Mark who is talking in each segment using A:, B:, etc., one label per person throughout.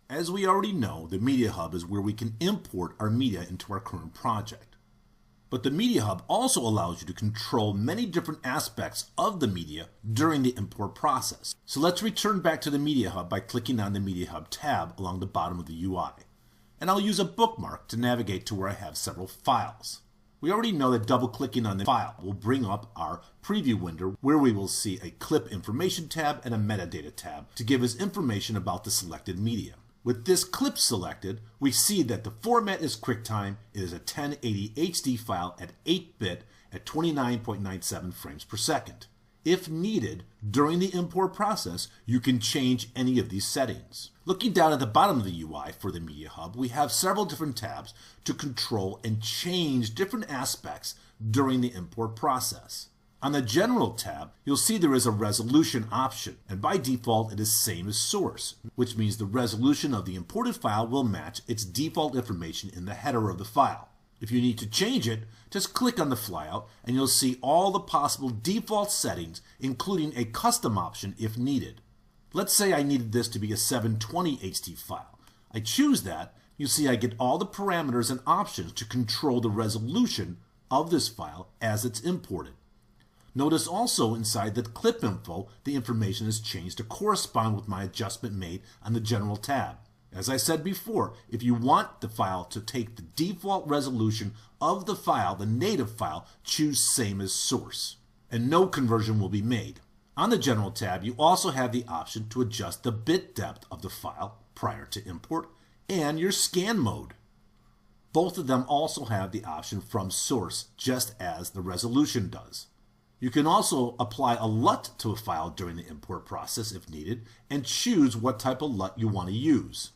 A: As we already know, the Media Hub is where we can import our media into our current project. But the Media Hub also allows you to control many different aspects of the media during the import process. So let's return back to the Media Hub by clicking on the Media Hub tab along the bottom of the UI. And I'll use a bookmark to navigate to where I have several files. We already know that double-clicking on the file will bring up our preview window where we will see a clip information tab and a metadata tab to give us information about the selected media. With this clip selected, we see that the format is QuickTime. It is a 1080 HD file at 8-bit at 29.97 frames per second. If needed, during the import process, you can change any of these settings. Looking down at the bottom of the UI for the Media Hub, we have several different tabs to control and change different aspects during the import process. On the General tab, you'll see there is a resolution option, and by default it is same as source, which means the resolution of the imported file will match its default information in the header of the file. If you need to change it, just click on the flyout and you'll see all the possible default settings, including a custom option if needed. Let's say I needed this to be a 720 HD file. I choose that. You see I get all the parameters and options to control the resolution of this file as it's imported. Notice also inside the clip info, the information is changed to correspond with my adjustment made on the General tab. As I said before, if you want the file to take the default resolution of the file, the native file, choose same as source, and no conversion will be made. On the General tab, you also have the option to adjust the bit depth of the file prior to import and your scan mode. Both of them also have the option from source, just as the resolution does. You can also apply a LUT to a file during the import process if needed and choose what type of LUT you want to use.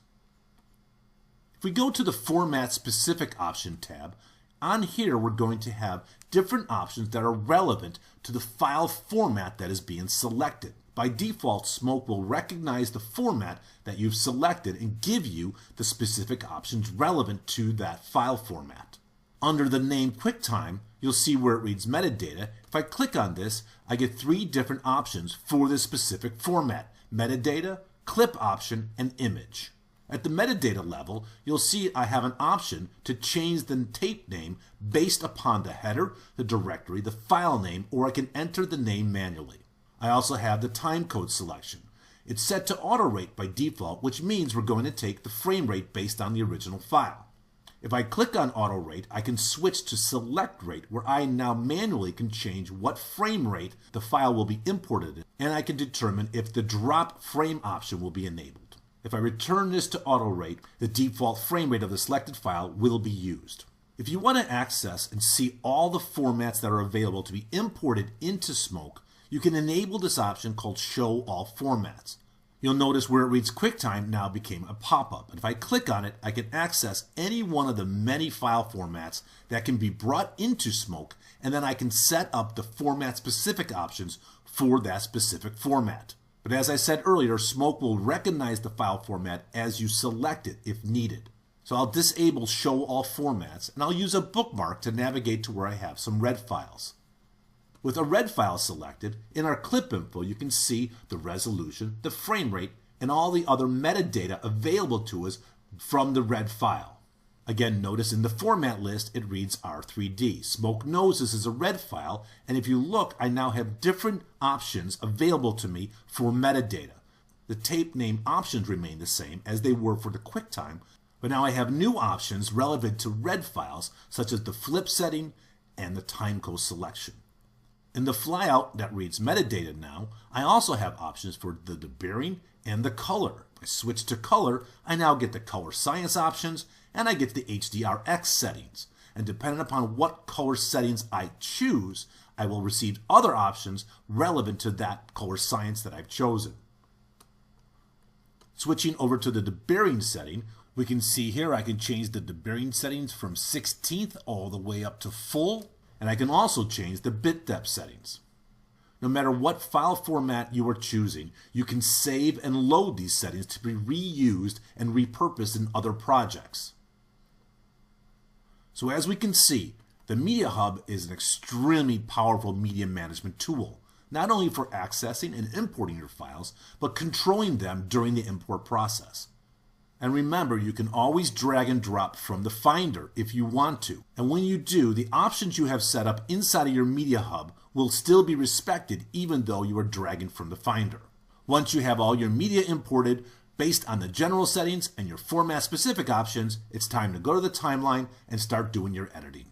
A: If we go to the Format Specific option tab, on here we're going to have different options that are relevant to the file format that is being selected. By default, Smoke will recognize the format that you've selected and give you the specific options relevant to that file format. Under the name QuickTime, you'll see where it reads metadata. If I click on this, I get 3 different options for this specific format: metadata, clip option, and image. At the metadata level, you'll see I have an option to change the tape name based upon the header, the directory, the file name, or I can enter the name manually. I also have the timecode selection. It's set to auto rate by default, which means we're going to take the frame rate based on the original file. If I click on auto rate, I can switch to select rate, where I now manually can change what frame rate the file will be imported in, and I can determine if the drop frame option will be enabled. If I return this to auto rate, the default frame rate of the selected file will be used. If you want to access and see all the formats that are available to be imported into Smoke, you can enable this option called Show All Formats. You'll notice where it reads QuickTime now became a pop-up. And if I click on it, I can access any one of the many file formats that can be brought into Smoke, and then I can set up the format-specific options for that specific format. But as I said earlier, Smoke will recognize the file format as you select it if needed. So I'll disable Show All Formats, and I'll use a bookmark to navigate to where I have some red files. With a red file selected, in our clip info you can see the resolution, the frame rate, and all the other metadata available to us from the red file. Again, notice in the format list it reads R3D. Smoke knows this is a red file, and if you look, I now have different options available to me for metadata. The tape name options remain the same as they were for the QuickTime, but now I have new options relevant to red files, such as the flip setting and the timecode selection. In the flyout that reads metadata now, I also have options for the deburring and the color. If I switch to color, I now get the color science options, and I get the HDRX settings. And depending upon what color settings I choose, I will receive other options relevant to that color science that I've chosen. Switching over to the deburring setting, we can see here I can change the deburring settings from 16th all the way up to full, and I can also change the bit depth settings. No matter what file format you are choosing, you can save and load these settings to be reused and repurposed in other projects. So as we can see, the Media Hub is an extremely powerful media management tool, not only for accessing and importing your files, but controlling them during the import process. And remember, you can always drag and drop from the Finder if you want to. And when you do, the options you have set up inside of your Media Hub will still be respected even though you are dragging from the Finder. Once you have all your media imported based on the general settings and your format specific options, it's time to go to the timeline and start doing your editing.